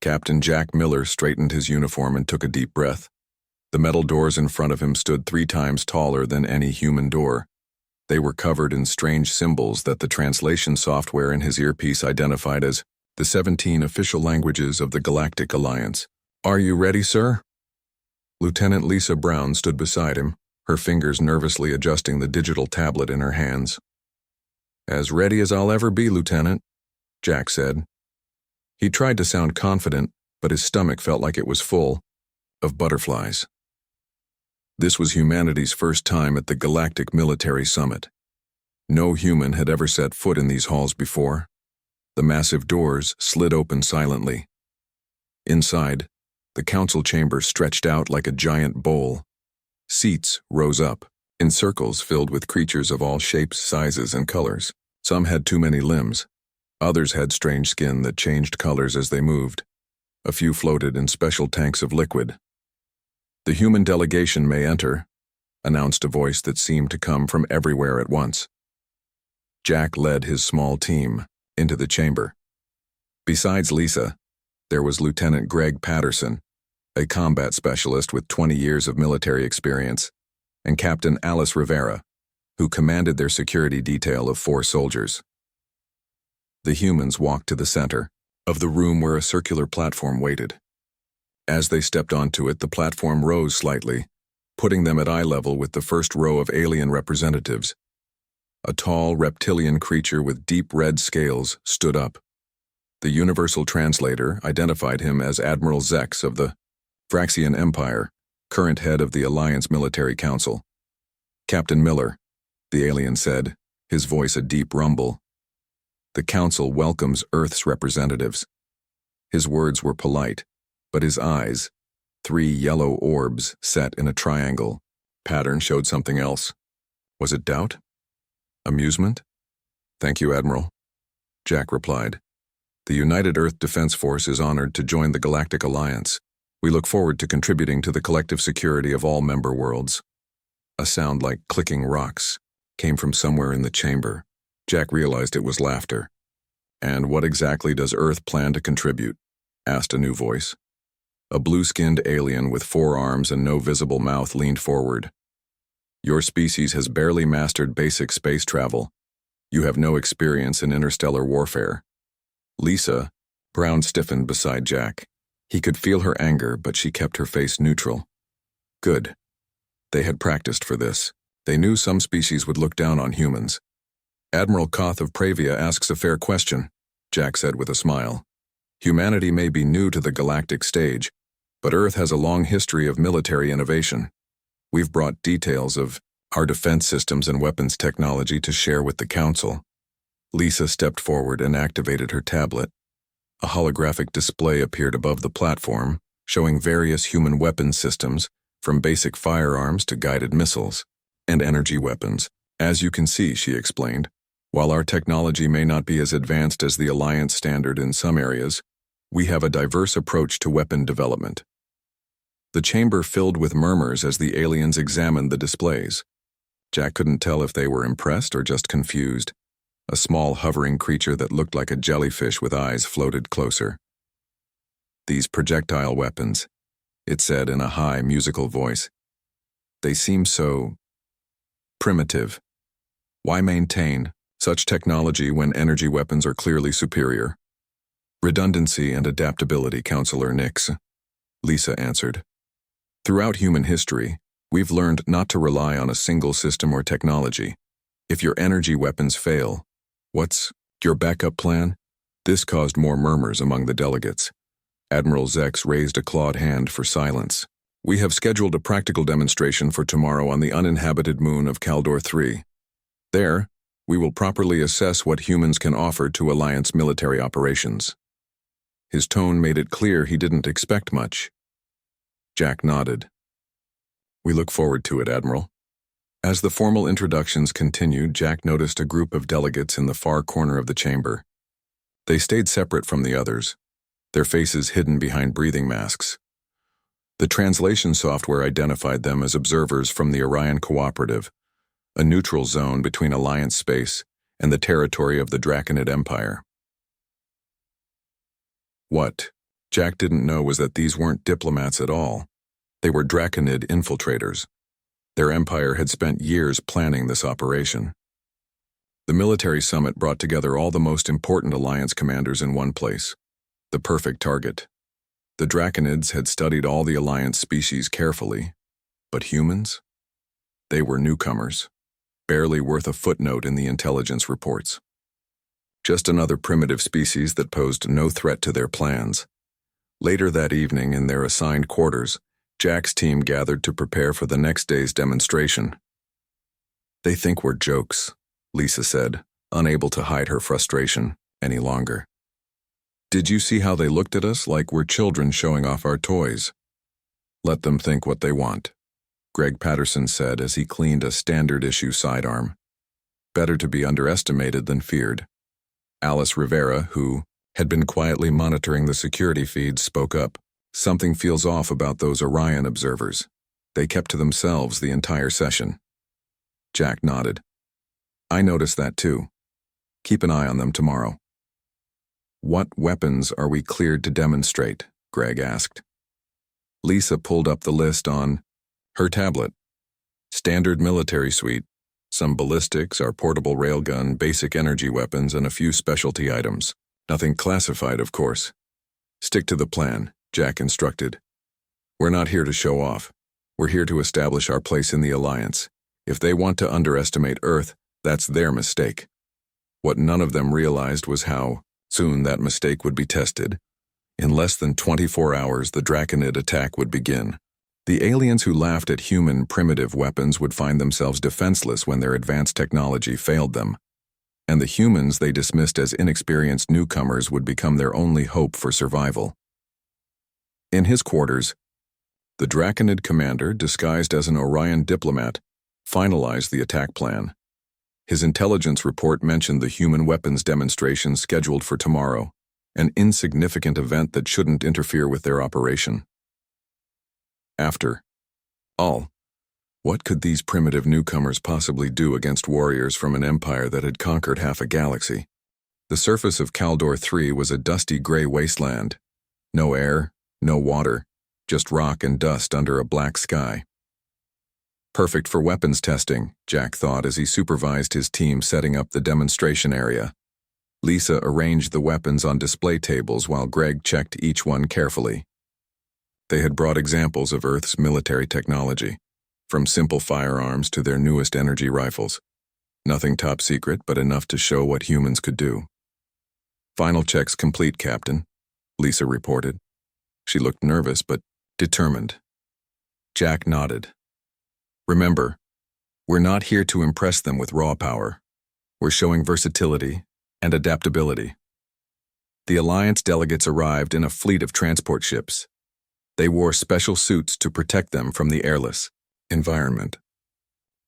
Captain Jack Miller straightened his uniform and took a deep breath. The metal doors in front of him stood 3 times taller than any human door. They were covered in strange symbols that the translation software in his earpiece identified as the 17 official languages of the Galactic Alliance. "Are you ready, sir?" Lieutenant Lisa Brown stood beside him, her fingers nervously adjusting the digital tablet in her hands. "As ready as I'll ever be, Lieutenant," Jack said. He tried to sound confident, but his stomach felt like it was full of butterflies. This was humanity's first time at the Galactic Military Summit. No human had ever set foot in these halls before. The massive doors slid open silently. Inside, the council chamber stretched out like a giant bowl. Seats rose up, in circles filled with creatures of all shapes, sizes, and colors. Some had too many limbs. Others had strange skin that changed colors as they moved. A few floated in special tanks of liquid. "The human delegation may enter," announced a voice that seemed to come from everywhere at once. Jack led his small team into the chamber. Besides Lisa, there was Lieutenant Greg Patterson, a combat specialist with 20 years of military experience, and Captain Alice Rivera, who commanded their security detail of 4 soldiers. The humans walked to the center of the room where a circular platform waited. As they stepped onto it, the platform rose slightly, putting them at eye level with the first row of alien representatives. A tall reptilian creature with deep red scales stood up. The universal translator identified him as Admiral Zex of the Fraxian Empire, current head of the Alliance Military Council. "Captain Miller," the alien said, his voice a deep rumble. "The Council welcomes Earth's representatives." His words were polite, but his eyes, 3 yellow orbs set in a triangle pattern, showed something else. Was it doubt? Amusement? "Thank you, Admiral," Jack replied. "The United Earth Defense Force is honored to join the Galactic Alliance. We look forward to contributing to the collective security of all member worlds." A sound like clicking rocks came from somewhere in the chamber. Jack realized it was laughter. "And what exactly does Earth plan to contribute?" asked a new voice. A blue-skinned alien with 4 arms and no visible mouth leaned forward. "Your species has barely mastered basic space travel. You have no experience in interstellar warfare." Lisa Brown stiffened beside Jack. He could feel her anger, but she kept her face neutral. Good. They had practiced for this. They knew some species would look down on humans. "Admiral Koth of Pravia asks a fair question," Jack said with a smile. "Humanity may be new to the galactic stage, but Earth has a long history of military innovation. We've brought details of our defense systems and weapons technology to share with the Council." Lisa stepped forward and activated her tablet. A holographic display appeared above the platform, showing various human weapons systems, from basic firearms to guided missiles and energy weapons. "As you can see," she explained, "while our technology may not be as advanced as the Alliance standard in some areas, we have a diverse approach to weapon development." The chamber filled with murmurs as the aliens examined the displays. Jack couldn't tell if they were impressed or just confused. A small hovering creature that looked like a jellyfish with eyes floated closer. "These projectile weapons," it said in a high musical voice. "They seem so primitive. Why maintain such technology when energy weapons are clearly superior?" "Redundancy and adaptability, Counselor Nix," Lisa answered. "Throughout human history, we've learned not to rely on a single system or technology. If your energy weapons fail, what's your backup plan?" This caused more murmurs among the delegates. Admiral Zex raised a clawed hand for silence. "We have scheduled a practical demonstration for tomorrow on the uninhabited moon of Caldor 3. There, we will properly assess what humans can offer to Alliance military operations." His tone made it clear he didn't expect much. Jack nodded. "We look forward to it, Admiral." As the formal introductions continued, Jack noticed a group of delegates in the far corner of the chamber. They stayed separate from the others, their faces hidden behind breathing masks. The translation software identified them as observers from the Orion Cooperative, a neutral zone between Alliance space and the territory of the Draconid Empire. "What?" Jack didn't know was that these weren't diplomats at all. They were Draconid infiltrators. Their empire had spent years planning this operation. The military summit brought together all the most important alliance commanders in one place, the perfect target. The Draconids had studied all the alliance species carefully, but humans? They were newcomers, barely worth a footnote in the intelligence reports. Just another primitive species that posed no threat to their plans. Later that evening, in their assigned quarters, Jack's team gathered to prepare for the next day's demonstration. "They think we're jokes," Lisa said, unable to hide her frustration any longer. "Did you see how they looked at us like we're children showing off our toys?" "Let them think what they want," Greg Patterson said as he cleaned a standard-issue sidearm. "Better to be underestimated than feared." Alice Rivera, who had been quietly monitoring the security feeds, spoke up. "Something feels off about those Orion observers. They kept to themselves the entire session." Jack nodded. "I noticed that too. Keep an eye on them tomorrow." "What weapons are we cleared to demonstrate?" Greg asked. Lisa pulled up the list on her tablet. "Standard military suite, some ballistics, our portable railgun, basic energy weapons, and a few specialty items. Nothing classified, of course." "Stick to the plan," Jack instructed. "We're not here to show off. We're here to establish our place in the Alliance. If they want to underestimate Earth, that's their mistake." What none of them realized was how soon that mistake would be tested. In less than 24 hours, the Draconid attack would begin. The aliens who laughed at human primitive weapons would find themselves defenseless when their advanced technology failed them. And the humans they dismissed as inexperienced newcomers would become their only hope for survival. In his quarters, the Draconid commander, disguised as an Orion diplomat, finalized the attack plan. His intelligence report mentioned the human weapons demonstration scheduled for tomorrow, an insignificant event that shouldn't interfere with their operation. After all, what could these primitive newcomers possibly do against warriors from an empire that had conquered half a galaxy? The surface of Caldor 3 was a dusty gray wasteland. No air, no water, just rock and dust under a black sky. Perfect for weapons testing, Jack thought as he supervised his team setting up the demonstration area. Lisa arranged the weapons on display tables while Greg checked each one carefully. They had brought examples of Earth's military technology, from simple firearms to their newest energy rifles. Nothing top secret, but enough to show what humans could do. "Final checks complete, Captain," Lisa reported. She looked nervous but determined. Jack nodded. "Remember, we're not here to impress them with raw power. We're showing versatility and adaptability." The Alliance delegates arrived in a fleet of transport ships. They wore special suits to protect them from the airless environment.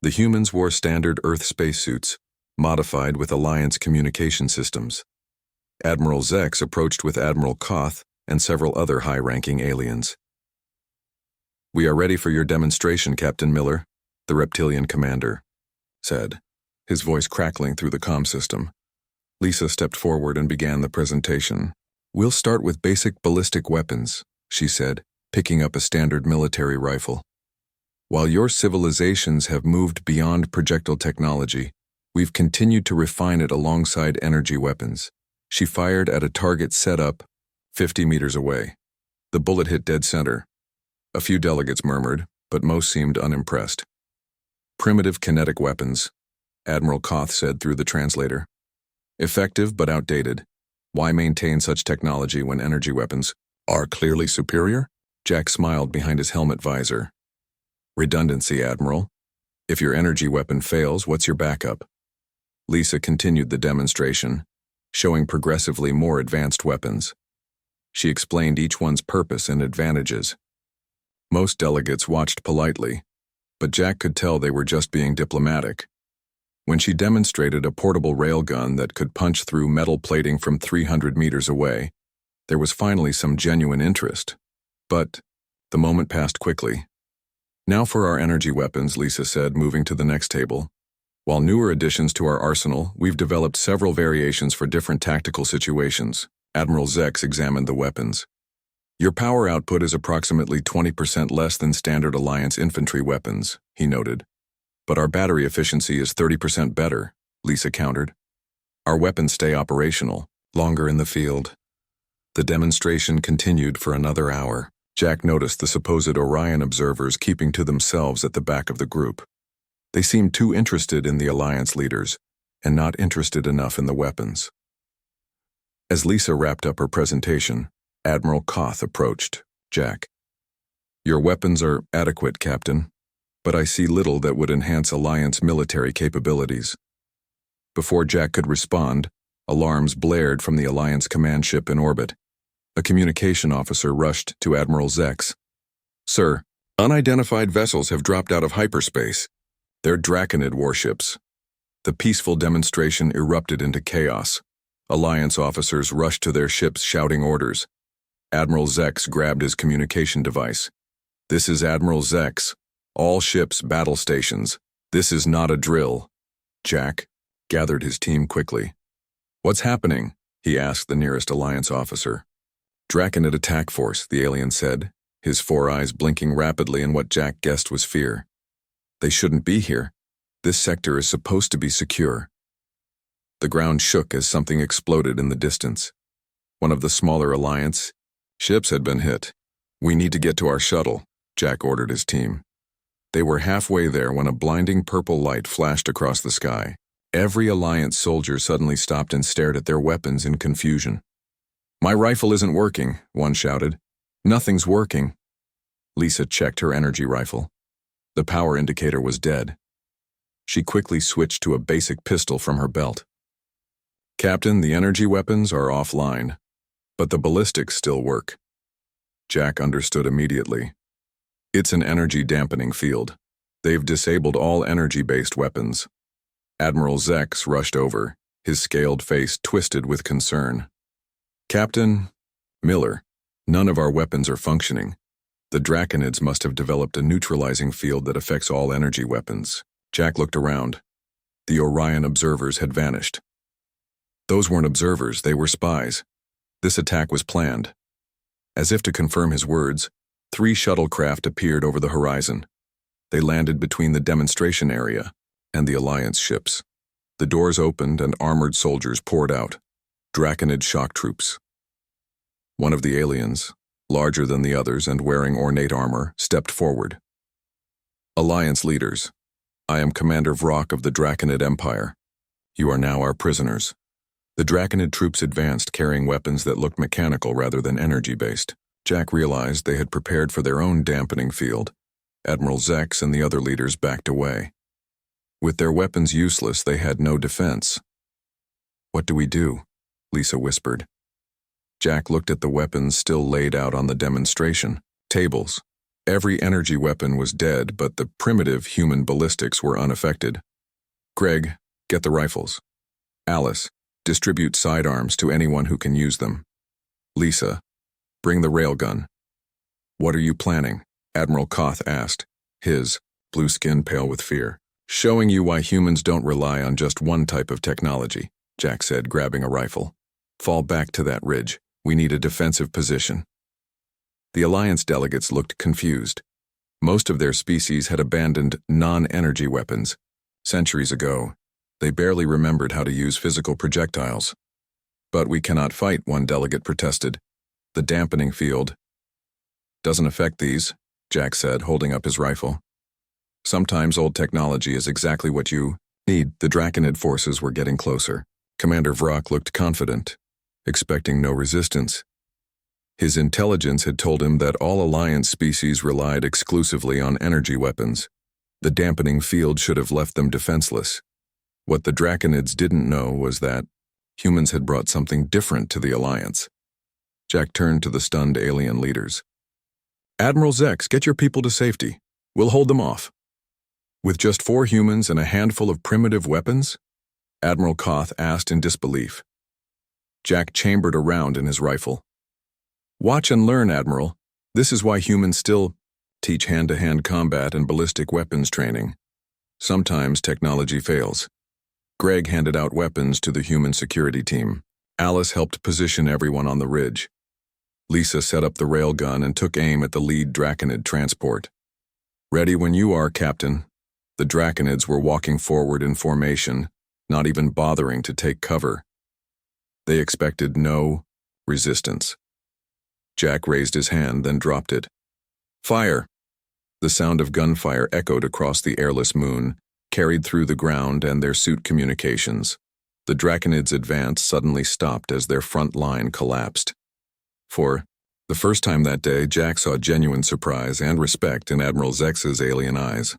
The humans wore standard Earth spacesuits, modified with Alliance communication systems. Admiral Zex approached with Admiral Koth and several other high-ranking aliens. "We are ready for your demonstration, Captain Miller," the reptilian commander said, his voice crackling through the comm system. Lisa stepped forward and began the presentation. "We'll start with basic ballistic weapons," she said, picking up a standard military rifle. "While your civilizations have moved beyond projectile technology, we've continued to refine it alongside energy weapons." She fired at a target set up 50 meters away. The bullet hit dead center. A few delegates murmured, but most seemed unimpressed. "Primitive kinetic weapons," Admiral Koth said through the translator. "Effective but outdated. Why maintain such technology when energy weapons are clearly superior?" Jack smiled behind his helmet visor. "Redundancy, Admiral. If your energy weapon fails, what's your backup?" Lisa continued the demonstration, showing progressively more advanced weapons. She explained each one's purpose and advantages. Most delegates watched politely, but Jack could tell they were just being diplomatic. When she demonstrated a portable railgun that could punch through metal plating from 300 meters away, there was finally some genuine interest. But the moment passed quickly. "Now for our energy weapons," Lisa said, moving to the next table. "While newer additions to our arsenal, we've developed several variations for different tactical situations." Admiral Zex examined the weapons. Your power output is approximately 20% less than standard Alliance infantry weapons, he noted. But our battery efficiency is 30% better, Lisa countered. Our weapons stay operational, longer in the field. The demonstration continued for another hour. Jack noticed the supposed Orion observers keeping to themselves at the back of the group. They seemed too interested in the Alliance leaders, and not interested enough in the weapons. As Lisa wrapped up her presentation, Admiral Koth approached Jack. Your weapons are adequate, Captain, but I see little that would enhance Alliance military capabilities. Before Jack could respond, alarms blared from the Alliance command ship in orbit. A communication officer rushed to Admiral Zex. Sir, unidentified vessels have dropped out of hyperspace. They're Draconid warships. The peaceful demonstration erupted into chaos. Alliance officers rushed to their ships shouting orders. Admiral Zex grabbed his communication device. This is Admiral Zex. All ships, battle stations. This is not a drill. Jack gathered his team quickly. What's happening? He asked the nearest Alliance officer. Draconid attack force, the alien said, his 4 eyes blinking rapidly in what Jack guessed was fear. They shouldn't be here. This sector is supposed to be secure. The ground shook as something exploded in the distance. One of the smaller Alliance ships had been hit. We need to get to our shuttle, Jack ordered his team. They were halfway there when a blinding purple light flashed across the sky. Every Alliance soldier suddenly stopped and stared at their weapons in confusion. My rifle isn't working, one shouted. Nothing's working. Lisa checked her energy rifle. The power indicator was dead. She quickly switched to a basic pistol from her belt. Captain, the energy weapons are offline, but the ballistics still work. Jack understood immediately. It's an energy dampening field. They've disabled all energy-based weapons. Admiral Zex rushed over, his scaled face twisted with concern. Captain Miller, none of our weapons are functioning. The Draconids must have developed a neutralizing field that affects all energy weapons. Jack looked around. The Orion observers had vanished. Those weren't observers, they were spies. This attack was planned. As if to confirm his words, 3 shuttlecraft appeared over the horizon. They landed between the demonstration area and the Alliance ships. The doors opened and armored soldiers poured out. Draconid shock troops. One of the aliens, larger than the others and wearing ornate armor, stepped forward. Alliance leaders, I am Commander Vrock of the Draconid Empire. You are now our prisoners. The Draconid troops advanced, carrying weapons that looked mechanical rather than energy-based. Jack realized they had prepared for their own dampening field. Admiral Zex and the other leaders backed away. With their weapons useless, they had no defense. What do we do? Lisa whispered. Jack looked at the weapons still laid out on the demonstration tables. Every energy weapon was dead, but the primitive human ballistics were unaffected. Greg, get the rifles. Alice, distribute sidearms to anyone who can use them. Lisa, bring the railgun. What are you planning? Admiral Koth asked, his blue skin pale with fear. Showing you why humans don't rely on just one type of technology, Jack said, grabbing a rifle. Fall back to that ridge. We need a defensive position. The Alliance delegates looked confused. Most of their species had abandoned non-energy weapons. Centuries ago, they barely remembered how to use physical projectiles. But we cannot fight, one delegate protested. The dampening field doesn't affect these, Jack said, holding up his rifle. Sometimes old technology is exactly what you need. The Draconid forces were getting closer. Commander Vrock looked confident, expecting no resistance. His intelligence had told him that all Alliance species relied exclusively on energy weapons. The dampening field should have left them defenseless. What the Draconids didn't know was that humans had brought something different to the Alliance. Jack turned to the stunned alien leaders. Admiral Zex, get your people to safety. We'll hold them off. With just 4 humans and a handful of primitive weapons? Admiral Koth asked in disbelief. Jack chambered a round in his rifle. Watch and learn, Admiral. This is why humans still teach hand-to-hand combat and ballistic weapons training. Sometimes technology fails. Greg handed out weapons to the human security team. Alice helped position everyone on the ridge. Lisa set up the railgun and took aim at the lead Draconid transport. "Ready when you are, Captain." The Draconids were walking forward in formation, not even bothering to take cover. They expected no resistance. Jack raised his hand, then dropped it. "Fire!" The sound of gunfire echoed across the airless moon, carried through the ground and their suit communications. The Draconids' advance suddenly stopped as their front line collapsed. For the first time that day, Jack saw genuine surprise and respect in Admiral Zex's alien eyes.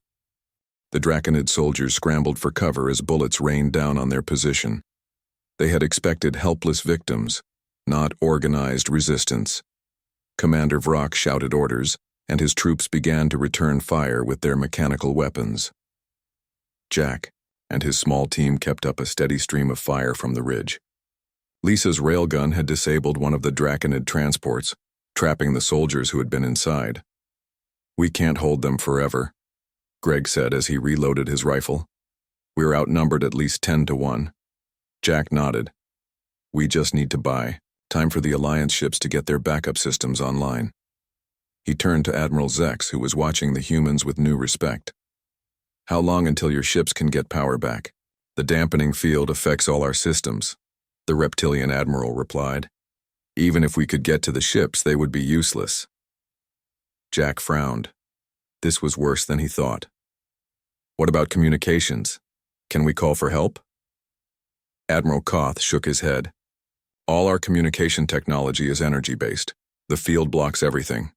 The Draconid soldiers scrambled for cover as bullets rained down on their position. They had expected helpless victims, not organized resistance. Commander Vrock shouted orders, and his troops began to return fire with their mechanical weapons. Jack and his small team kept up a steady stream of fire from the ridge. Lisa's railgun had disabled one of the Draconid transports, trapping the soldiers who had been inside. "We can't hold them forever," Greg said as he reloaded his rifle. "We're outnumbered at least 10-1. Jack nodded. "We just need to buy time for the Alliance ships to get their backup systems online." He turned to Admiral Zex, who was watching the humans with new respect. "How long until your ships can get power back?" "The dampening field affects all our systems," the reptilian admiral replied. "Even if we could get to the ships, they would be useless." Jack frowned. This was worse than he thought. "What about communications? Can we call for help?" Admiral Koth shook his head. "All our communication technology is energy-based. The field blocks everything."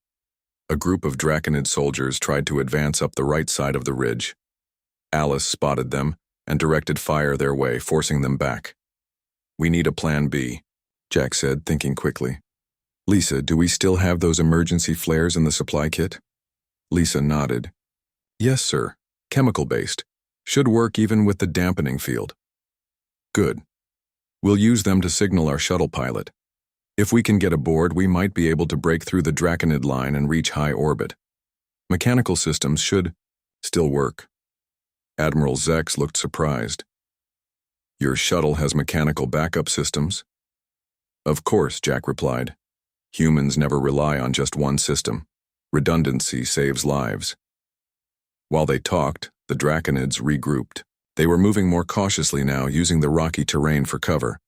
A group of Draconid soldiers tried to advance up the right side of the ridge. Alice spotted them and directed fire their way, forcing them back. "We need a plan B," Jack said, thinking quickly. "Lisa, do we still have those emergency flares in the supply kit?" Lisa nodded. "Yes, sir. Chemical-based. Should work even with the dampening field." "Good. We'll use them to signal our shuttle pilot. If we can get aboard, we might be able to break through the Draconid line and reach high orbit. Mechanical systems should still work." Admiral Zex looked surprised. "Your shuttle has mechanical backup systems?" "Of course," Jack replied. "Humans never rely on just one system. Redundancy saves lives." While they talked, the Draconids regrouped. They were moving more cautiously now, using the rocky terrain for cover.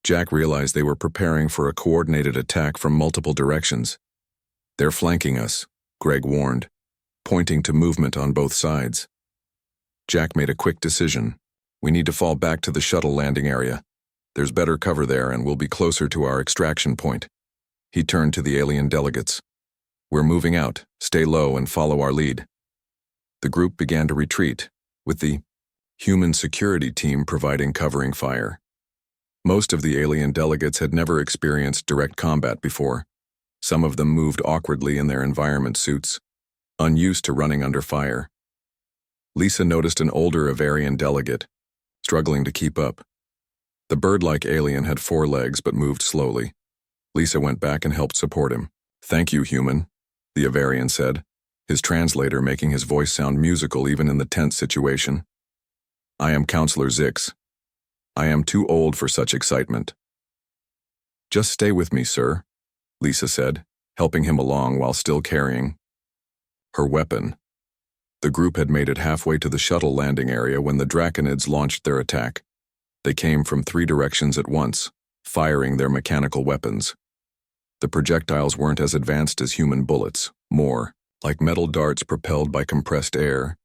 Jack realized they were preparing for a coordinated attack from multiple directions. "They're flanking us," Greg warned, pointing to movement on both sides. Jack made a quick decision. "We need to fall back to the shuttle landing area. There's better cover there and we'll be closer to our extraction point." He turned to the alien delegates. "We're moving out. Stay low and follow our lead." The group began to retreat, with the human security team providing covering fire. Most of the alien delegates had never experienced direct combat before. Some of them moved awkwardly in their environment suits, unused to running under fire. Lisa noticed an older Avarian delegate, struggling to keep up. The bird-like alien had 4 legs but moved slowly. Lisa went back and helped support him. "Thank you, human," the Avarian said, his translator making his voice sound musical even in the tense situation. "I am Counselor Zix. I am too old for such excitement." "Just stay with me, sir," Lisa said, helping him along while still carrying her weapon. The group had made it halfway to the shuttle landing area when the Draconids launched their attack. They came from 3 directions at once, firing their mechanical weapons. The projectiles weren't as advanced as human bullets, more like metal darts propelled by compressed air,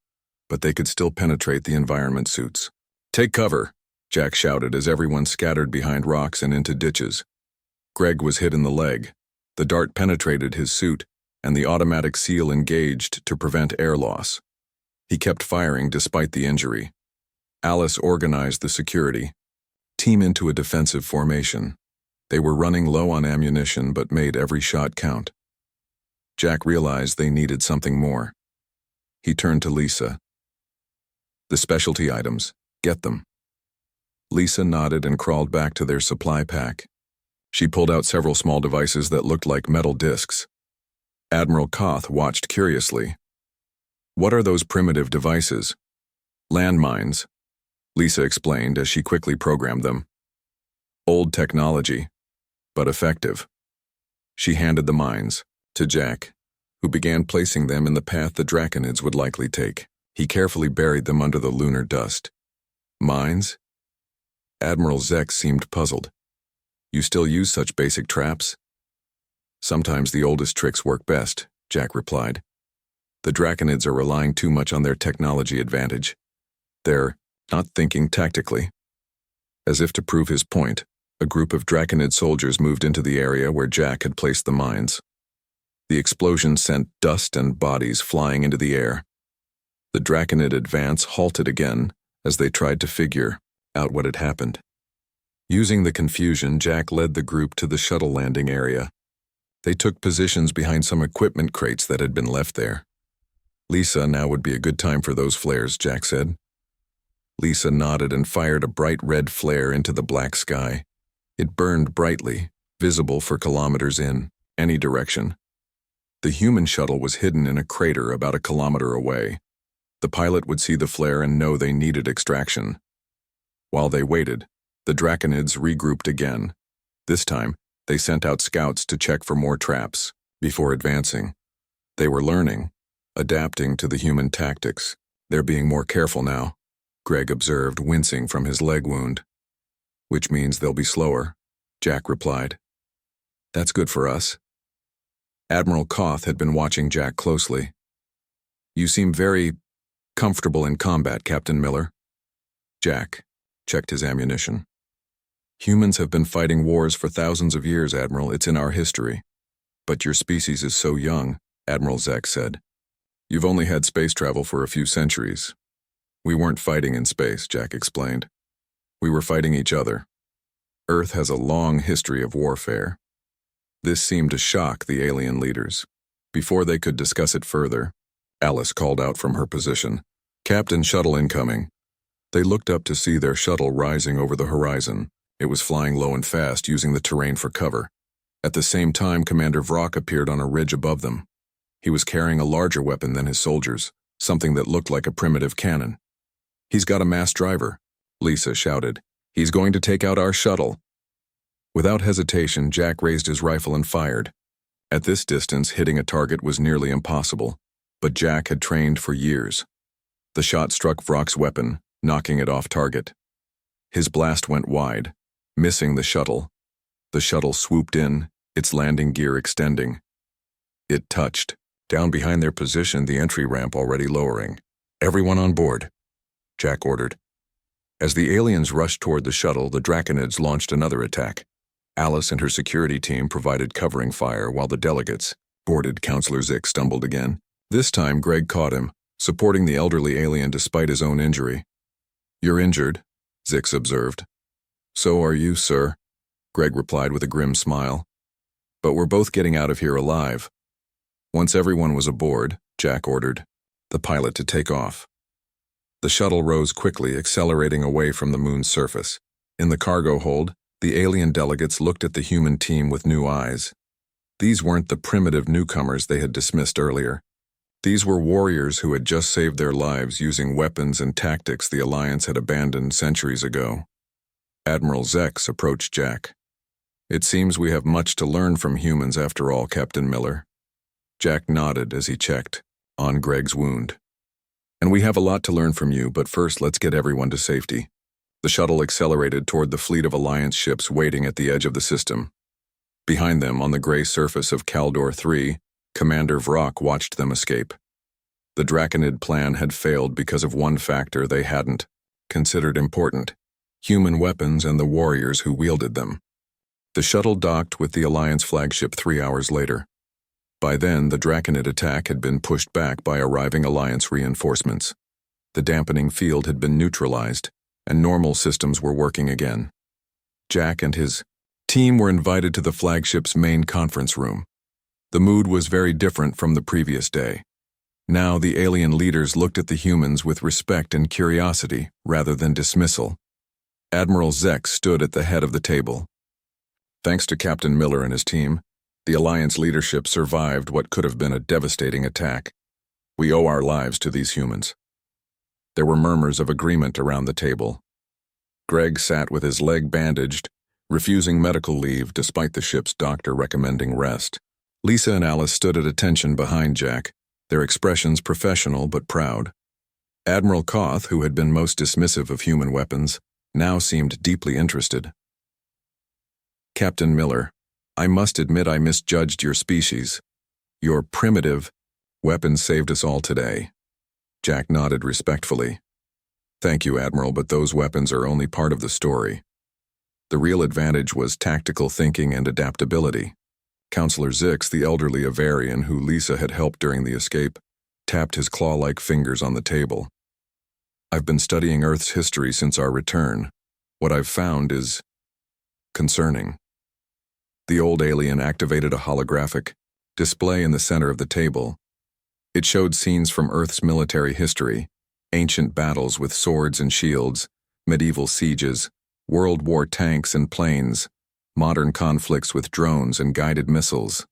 but they could still penetrate the environment suits. "Take cover," Jack shouted as everyone scattered behind rocks and into ditches. Greg was hit in the leg. The dart penetrated his suit, and the automatic seal engaged to prevent air loss. He kept firing despite the injury. Alice organized the security team into a defensive formation. They were running low on ammunition but made every shot count. Jack realized they needed something more. He turned to Lisa. "The specialty items, get them." Lisa nodded and crawled back to their supply pack. She pulled out several small devices that looked like metal discs. Admiral Koth watched curiously. "What are those primitive devices?" "Landmines," Lisa explained as she quickly programmed them. "Old technology, but effective." She handed the mines to Jack, who began placing them in the path the Draconids would likely take. He carefully buried them under the lunar dust. Mines? Admiral Zex seemed puzzled. You still use such basic traps? Sometimes the oldest tricks work best, Jack replied. The Draconids are relying too much on their technology advantage. They're not thinking tactically. As if to prove his point, a group of Draconid soldiers moved into the area where Jack had placed the mines. The explosion sent dust and bodies flying into the air. The Draconid advance halted again as they tried to figure out what had happened. Using the confusion, Jack led the group to the shuttle landing area. They took positions behind some equipment crates that had been left there. Lisa, now would be a good time for those flares, Jack said. Lisa nodded and fired a bright red flare into the black sky. It burned brightly, visible for kilometers in any direction. The human shuttle was hidden in a crater about a kilometer away. The pilot would see the flare and know they needed extraction. While they waited, the Draconids regrouped again. This time, they sent out scouts to check for more traps before advancing. They were learning, adapting to the human tactics. They're being more careful now, Greg observed, wincing from his leg wound. Which means they'll be slower, Jack replied. That's good for us. Admiral Koth had been watching Jack closely. You seem very comfortable in combat, Captain Miller. Jack checked his ammunition. Humans have been fighting wars for thousands of years, Admiral. It's in our history. But your species is so young, Admiral Zex said. You've only had space travel for a few centuries. We weren't fighting in space, Jack explained. We were fighting each other. Earth has a long history of warfare. This seemed to shock the alien leaders. Before they could discuss it further, Alice called out from her position, Captain, shuttle incoming. They looked up to see their shuttle rising over the horizon. It was flying low and fast, using the terrain for cover. At the same time, Commander Vrock appeared on a ridge above them. He was carrying a larger weapon than his soldiers, something that looked like a primitive cannon. He's got a mass driver, Lisa shouted. He's going to take out our shuttle. Without hesitation, Jack raised his rifle and fired. At this distance, hitting a target was nearly impossible, but Jack had trained for years. The shot struck Vrock's weapon, knocking it off target. His blast went wide, missing the shuttle. The shuttle swooped in, its landing gear extending. It touched, down behind their position, the entry ramp already lowering. Everyone on board, Jack ordered. As the aliens rushed toward the shuttle, the Draconids launched another attack. Alice and her security team provided covering fire while the delegates boarded. Counselor Zick stumbled again. This time, Greg caught him, supporting the elderly alien despite his own injury. You're injured, Zix observed. So are you, sir, Greg replied with a grim smile. But we're both getting out of here alive. Once everyone was aboard, Jack ordered the pilot to take off. The shuttle rose quickly, accelerating away from the moon's surface. In the cargo hold, the alien delegates looked at the human team with new eyes. These weren't the primitive newcomers they had dismissed earlier. These were warriors who had just saved their lives using weapons and tactics the Alliance had abandoned centuries ago. Admiral Zex approached Jack. It seems we have much to learn from humans after all, Captain Miller. Jack nodded as he checked on Greg's wound. And we have a lot to learn from you, but first let's get everyone to safety. The shuttle accelerated toward the fleet of Alliance ships waiting at the edge of the system. Behind them, on the gray surface of Caldor 3, Commander Vrock watched them escape. The Draconid plan had failed because of one factor they hadn't considered important: human weapons and the warriors who wielded them. The shuttle docked with the Alliance flagship 3 hours later. By then, the Draconid attack had been pushed back by arriving Alliance reinforcements. The dampening field had been neutralized, and normal systems were working again. Jack and his team were invited to the flagship's main conference room. The mood was very different from the previous day. Now the alien leaders looked at the humans with respect and curiosity rather than dismissal. Admiral Zex stood at the head of the table. Thanks to Captain Miller and his team, the Alliance leadership survived what could have been a devastating attack. We owe our lives to these humans. There were murmurs of agreement around the table. Greg sat with his leg bandaged, refusing medical leave despite the ship's doctor recommending rest. Lisa and Alice stood at attention behind Jack, their expressions professional but proud. Admiral Koth, who had been most dismissive of human weapons, now seemed deeply interested. "Captain Miller, I must admit I misjudged your species. Your primitive weapons saved us all today." Jack nodded respectfully. "Thank you, Admiral, but those weapons are only part of the story. The real advantage was tactical thinking and adaptability." Counselor Zix, the elderly Avarian who Lisa had helped during the escape, tapped his claw-like fingers on the table. "I've been studying Earth's history since our return. What I've found is concerning." The old alien activated a holographic display in the center of the table. It showed scenes from Earth's military history, ancient battles with swords and shields, medieval sieges, World War tanks and planes, modern conflicts with drones and guided missiles.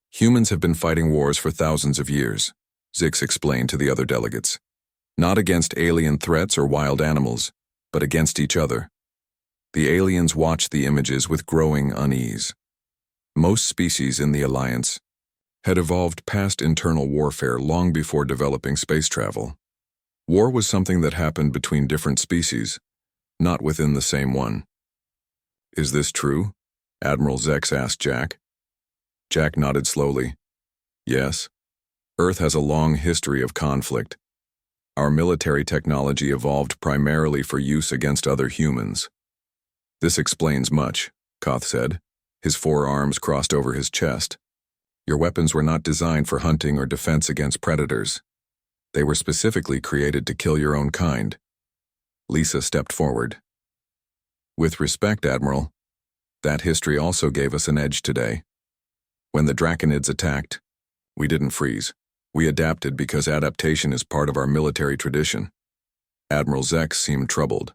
"Humans have been fighting wars for thousands of years," Zix explained to the other delegates. "Not against alien threats or wild animals, but against each other." The aliens watched the images with growing unease. Most species in the Alliance had evolved past internal warfare long before developing space travel. War was something that happened between different species, not within the same one. "Is this true?" Admiral Zex asked Jack. Jack nodded slowly. "Yes. Earth has a long history of conflict. Our military technology evolved primarily for use against other humans." "This explains much," Koth said, his forearms crossed over his chest. "Your weapons were not designed for hunting or defense against predators. They were specifically created to kill your own kind." Lisa stepped forward. "With respect, Admiral, that history also gave us an edge today. When the Draconids attacked, we didn't freeze. We adapted because adaptation is part of our military tradition." Admiral Zex seemed troubled.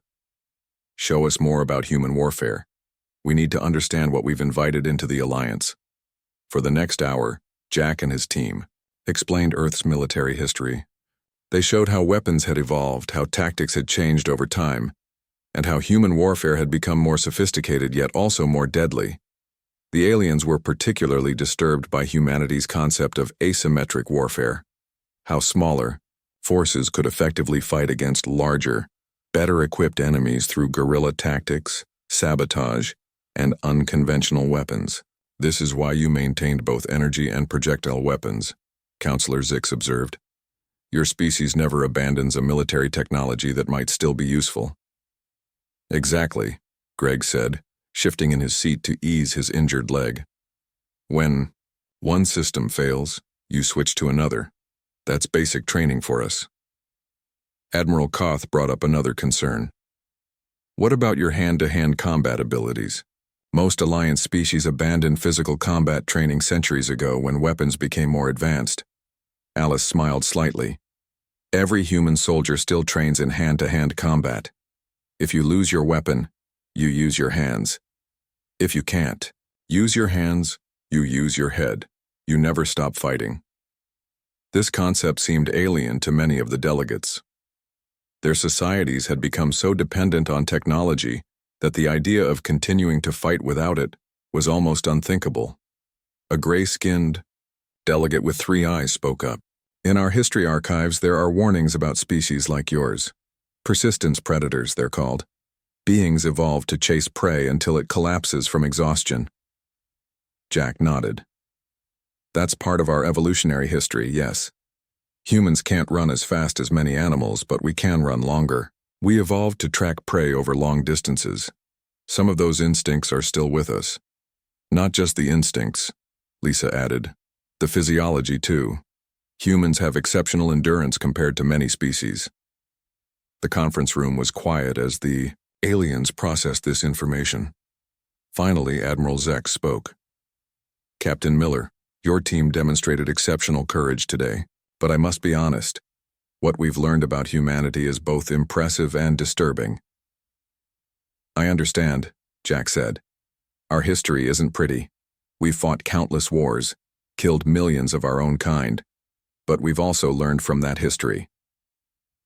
"Show us more about human warfare. We need to understand what we've invited into the Alliance." For the next hour, Jack and his team explained Earth's military history. They showed how weapons had evolved, how tactics had changed over time, and how human warfare had become more sophisticated yet also more deadly. The aliens were particularly disturbed by humanity's concept of asymmetric warfare, how smaller forces could effectively fight against larger, better-equipped enemies through guerrilla tactics, sabotage, and unconventional weapons. "This is why you maintained both energy and projectile weapons," Counselor Zix observed. "Your species never abandons a military technology that might still be useful." "Exactly," Greg said, shifting in his seat to ease his injured leg. "When one system fails, you switch to another. That's basic training for us." Admiral Koth brought up another concern. "What about your hand-to-hand combat abilities? Most Alliance species abandoned physical combat training centuries ago when weapons became more advanced." Alice smiled slightly. "Every human soldier still trains in hand-to-hand combat. If you lose your weapon, you use your hands. If you can't use your hands, you use your head. You never stop fighting." This concept seemed alien to many of the delegates. Their societies had become so dependent on technology that the idea of continuing to fight without it was almost unthinkable. A gray-skinned delegate with 3 eyes spoke up. "In our history archives, there are warnings about species like yours. Persistence predators, they're called. Beings evolve to chase prey until it collapses from exhaustion." Jack nodded. "That's part of our evolutionary history, yes. Humans can't run as fast as many animals, but we can run longer. We evolved to track prey over long distances. Some of those instincts are still with us. Not just the instincts," Lisa added. "The physiology, too. Humans have exceptional endurance compared to many species." The conference room was quiet as the aliens processed this information. Finally, Admiral Zex spoke. "Captain Miller, your team demonstrated exceptional courage today, but I must be honest. What we've learned about humanity is both impressive and disturbing." "I understand," Jack said. "Our history isn't pretty. We've fought countless wars, killed millions of our own kind, but we've also learned from that history."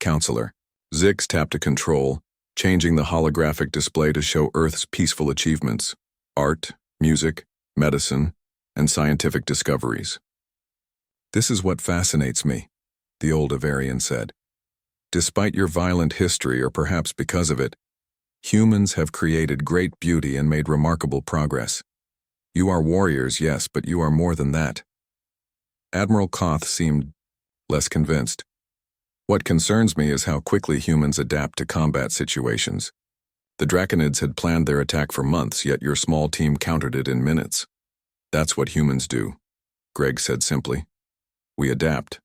Counselor Zix tapped a control, changing the holographic display to show Earth's peaceful achievements, art, music, medicine, and scientific discoveries. "This is what fascinates me," the old Avarian said. "Despite your violent history, or perhaps because of it, humans have created great beauty and made remarkable progress. You are warriors, yes, but you are more than that." Admiral Koth seemed less convinced. "What concerns me is how quickly humans adapt to combat situations. The Draconids had planned their attack for months, yet your small team countered it in minutes." "That's what humans do," Greg said simply. "We adapt.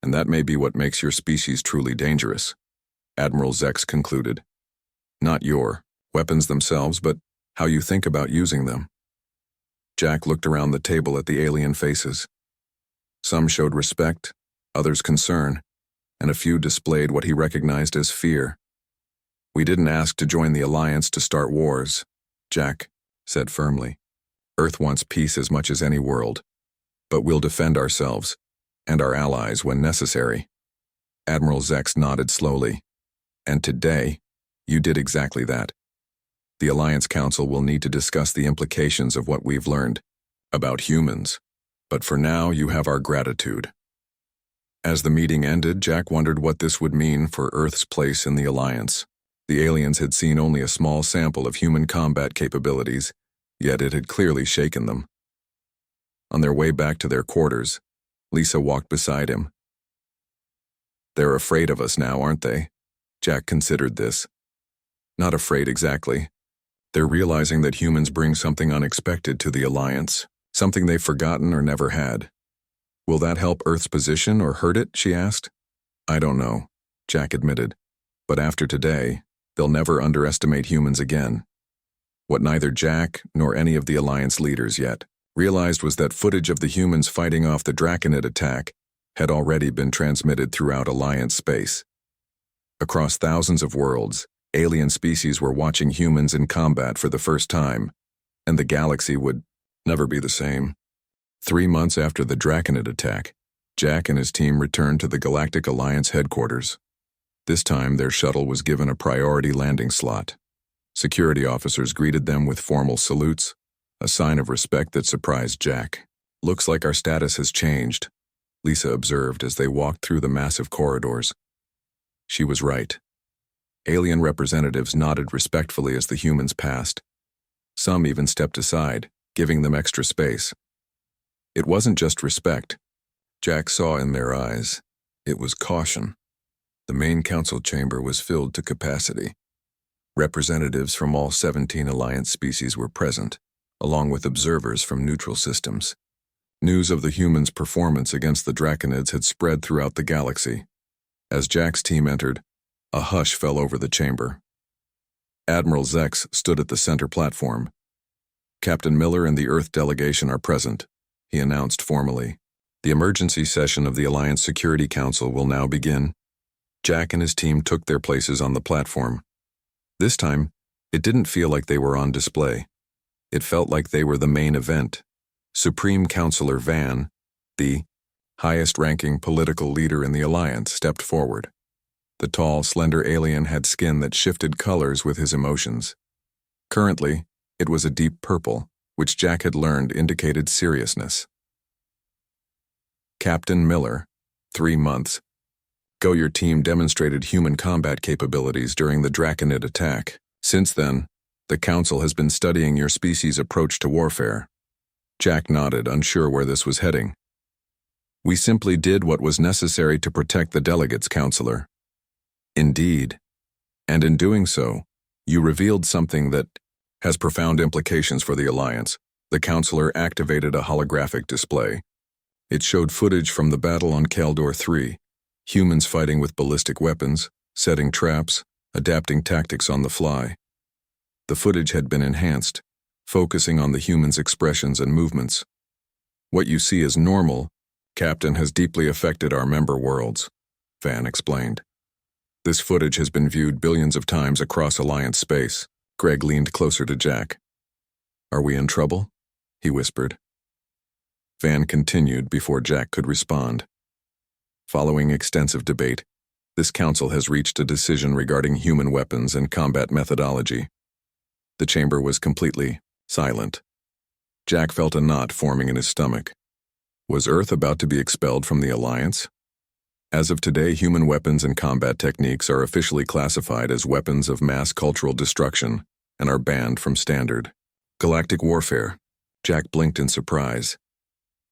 And that may be what makes your species truly dangerous," Admiral Zex concluded. "Not your weapons themselves, but how you think about using them." Jack looked around the table at the alien faces. Some showed respect, others concern, and a few displayed what he recognized as fear. "We didn't ask to join the Alliance to start wars," Jack said firmly. "Earth wants peace as much as any world, but we'll defend ourselves and our allies when necessary." Admiral Zex nodded slowly. "And today, you did exactly that. The Alliance Council will need to discuss the implications of what we've learned about humans, but for now you have our gratitude." As the meeting ended, Jack wondered what this would mean for Earth's place in the Alliance. The aliens had seen only a small sample of human combat capabilities, yet it had clearly shaken them. On their way back to their quarters, Lisa walked beside him. "They're afraid of us now, aren't they?" Jack considered this. "Not afraid exactly. They're realizing that humans bring something unexpected to the Alliance, something they've forgotten or never had." "Will that help Earth's position or hurt it?" she asked. "I don't know," Jack admitted. "But after today, they'll never underestimate humans again." What neither Jack nor any of the Alliance leaders yet realized was that footage of the humans fighting off the Draconid attack had already been transmitted throughout Alliance space. Across thousands of worlds, alien species were watching humans in combat for the first time, and the galaxy would never be the same. 3 months after the Draconid attack, Jack and his team returned to the Galactic Alliance headquarters. This time, their shuttle was given a priority landing slot. Security officers greeted them with formal salutes, a sign of respect that surprised Jack. "Looks like our status has changed," Lisa observed as they walked through the massive corridors. She was right. Alien representatives nodded respectfully as the humans passed. Some even stepped aside, giving them extra space. It wasn't just respect. Jack saw in their eyes. It was caution. The main council chamber was filled to capacity. Representatives from all 17 Alliance species were present, along with observers from neutral systems. News of the humans' performance against the Draconids had spread throughout the galaxy. As Jack's team entered, a hush fell over the chamber. Admiral Zex stood at the center platform. "Captain Miller and the Earth delegation are present," he announced formally. "The emergency session of the Alliance Security Council will now begin." Jack and his team took their places on the platform. This time, it didn't feel like they were on display. It felt like they were the main event. Supreme Counselor Van, the highest-ranking political leader in the Alliance, stepped forward. The tall, slender alien had skin that shifted colors with his emotions. Currently, it was a deep purple, which Jack had learned indicated seriousness. "Captain Miller, 3 months. Your team demonstrated human combat capabilities during the Draconid attack. Since then, the Council has been studying your species' approach to warfare." Jack nodded, unsure where this was heading. "We simply did what was necessary to protect the delegates, Counselor." "Indeed. And in doing so, you revealed something that has profound implications for the Alliance." The Counselor activated a holographic display. It showed footage from the battle on Kaldor 3, humans fighting with ballistic weapons, setting traps, adapting tactics on the fly. The footage had been enhanced, focusing on the humans' expressions and movements. "What you see is normal, Captain, has deeply affected our member worlds," Van explained. "This footage has been viewed billions of times across Alliance space." Greg leaned closer to Jack. "Are we in trouble?" he whispered. Van continued before Jack could respond. Following extensive debate, This council has reached a decision regarding human weapons and combat methodology. The chamber was completely silent. Jack felt a knot forming in his stomach. Was Earth about to be expelled from the Alliance? As of today, human weapons and combat techniques are officially classified as weapons of mass cultural destruction and are banned from standard galactic warfare. Jack blinked in surprise.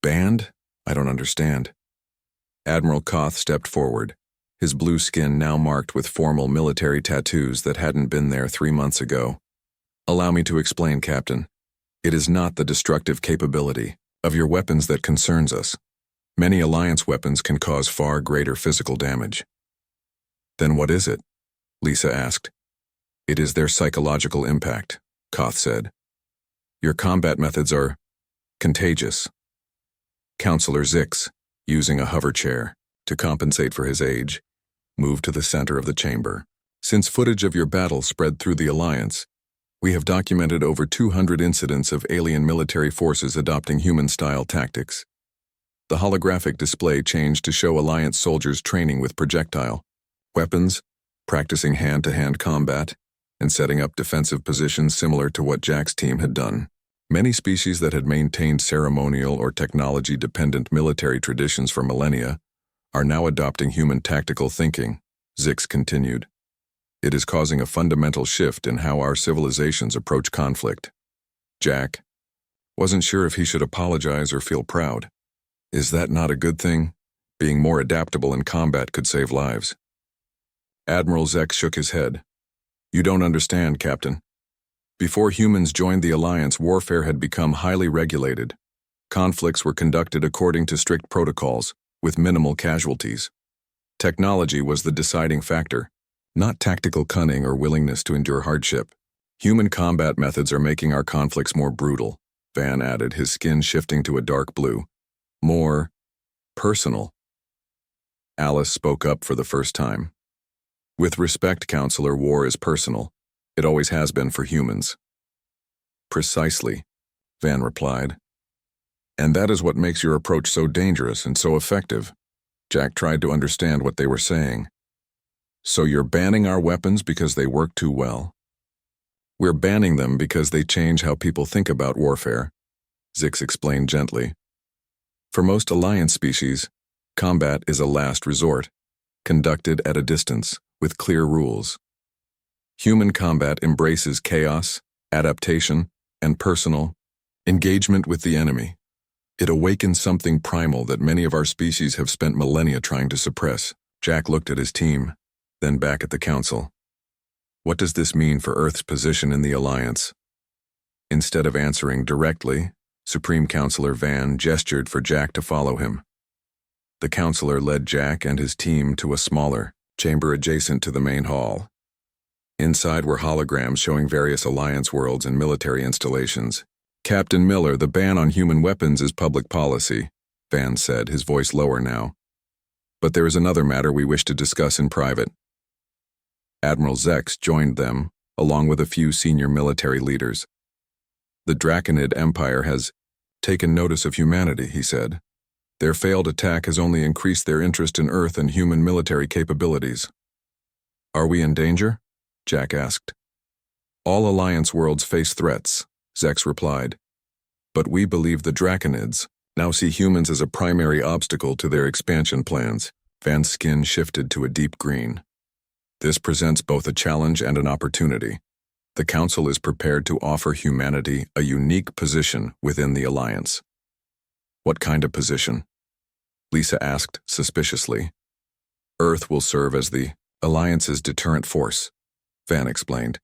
Banned? I don't understand. Admiral Koth stepped forward, his blue skin now marked with formal military tattoos that hadn't been there 3 months ago. Allow me to explain, Captain. It is not the destructive capability of your weapons that concerns us. Many Alliance weapons can cause far greater physical damage. Then what is it? Lisa asked. It is their psychological impact, Koth said. Your combat methods are contagious. Counselor Zix, using a hover chair to compensate for his age, moved to the center of the chamber. Since footage of your battle spread through the Alliance, we have documented over 200 incidents of alien military forces adopting human-style tactics. The holographic display changed to show Alliance soldiers training with projectile weapons, practicing hand-to-hand combat, and setting up defensive positions similar to what Jack's team had done. Many species that had maintained ceremonial or technology-dependent military traditions for millennia are now adopting human tactical thinking, Zix continued. It is causing a fundamental shift in how our civilizations approach conflict. Jack wasn't sure if he should apologize or feel proud. Is that not a good thing? Being more adaptable in combat could save lives. Admiral Zek shook his head. You don't understand, Captain. Before humans joined the Alliance, warfare had become highly regulated. Conflicts were conducted according to strict protocols, with minimal casualties. Technology was the deciding factor, not tactical cunning or willingness to endure hardship. Human combat methods are making our conflicts more brutal, Van added, his skin shifting to a dark blue. More personal. Alice spoke up for the first time. With respect, Counselor, war is personal. It always has been for humans. Precisely, Van replied. And that is what makes your approach so dangerous and so effective. Jack tried to understand what they were saying. So you're banning our weapons because they work too well? We're banning them because they change how people think about warfare, Zix explained gently. For most Alliance species, combat is a last resort, conducted at a distance, with clear rules. Human combat embraces chaos, adaptation, and personal engagement with the enemy. It awakens something primal that many of our species have spent millennia trying to suppress. Jack looked at his team, then back at the Council. What does this mean for Earth's position in the Alliance? Instead of answering directly, Supreme Counselor Van gestured for Jack to follow him. The counselor led Jack and his team to a smaller chamber adjacent to the main hall. Inside were holograms showing various Alliance worlds and military installations. Captain Miller, the ban on human weapons is public policy, Van said, his voice lower now. But there is another matter we wish to discuss in private. Admiral Zex joined them, along with a few senior military leaders. The Draconid Empire has taken notice of humanity, he said. Their failed attack has only increased their interest in Earth and human military capabilities. Are we in danger? Jack asked. All Alliance worlds face threats, Zex replied. But we believe the Draconids now see humans as a primary obstacle to their expansion plans. Van's skin shifted to a deep green. This presents both a challenge and an opportunity. The Council is prepared to offer humanity a unique position within the Alliance. What kind of position? Lisa asked suspiciously. Earth will serve as the Alliance's deterrent force, Van explained.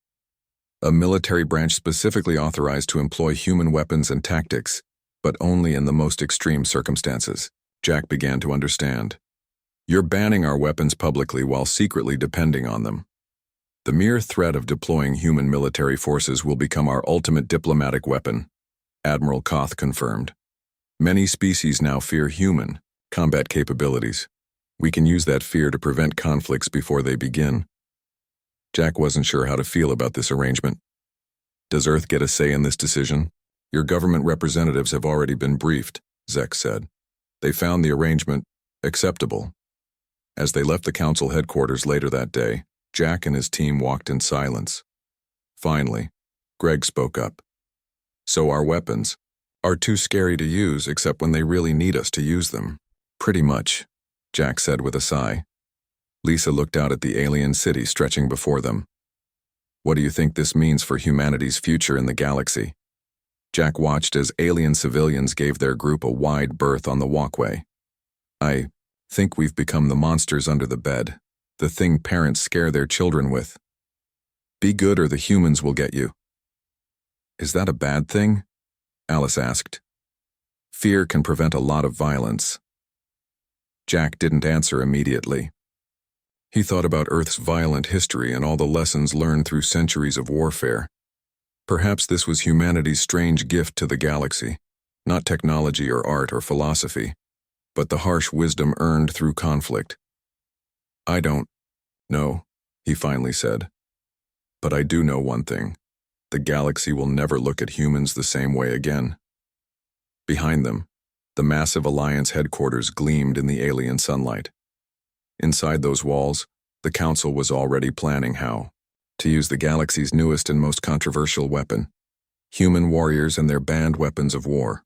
A military branch specifically authorized to employ human weapons and tactics, but only in the most extreme circumstances. Jack began to understand. You're banning our weapons publicly while secretly depending on them. The mere threat of deploying human military forces will become our ultimate diplomatic weapon, Admiral Koth confirmed. Many species now fear human combat capabilities. We can use that fear to prevent conflicts before they begin. Jack wasn't sure how to feel about this arrangement. Does Earth get a say in this decision? Your government representatives have already been briefed, Zex said. They found the arrangement acceptable. As they left the council headquarters later that day, Jack and his team walked in silence. Finally, Greg spoke up. "So our weapons are too scary to use except when they really need us to use them." "Pretty much," Jack said with a sigh. Lisa looked out at the alien city stretching before them. "What do you think this means for humanity's future in the galaxy?" Jack watched as alien civilians gave their group a wide berth on the walkway. "I think we've become the monsters under the bed, the thing parents scare their children with. Be good or the humans will get you." "Is that a bad thing?" Alice asked. "Fear can prevent a lot of violence." Jack didn't answer immediately. He thought about Earth's violent history and all the lessons learned through centuries of warfare. Perhaps this was humanity's strange gift to the galaxy, not technology or art or philosophy, but the harsh wisdom earned through conflict. "I don't know," he finally said. "But I do know one thing. The galaxy will never look at humans the same way again." Behind them, the massive Alliance headquarters gleamed in the alien sunlight. Inside those walls, the Council was already planning how to use the galaxy's newest and most controversial weapon, human warriors and their banned weapons of war.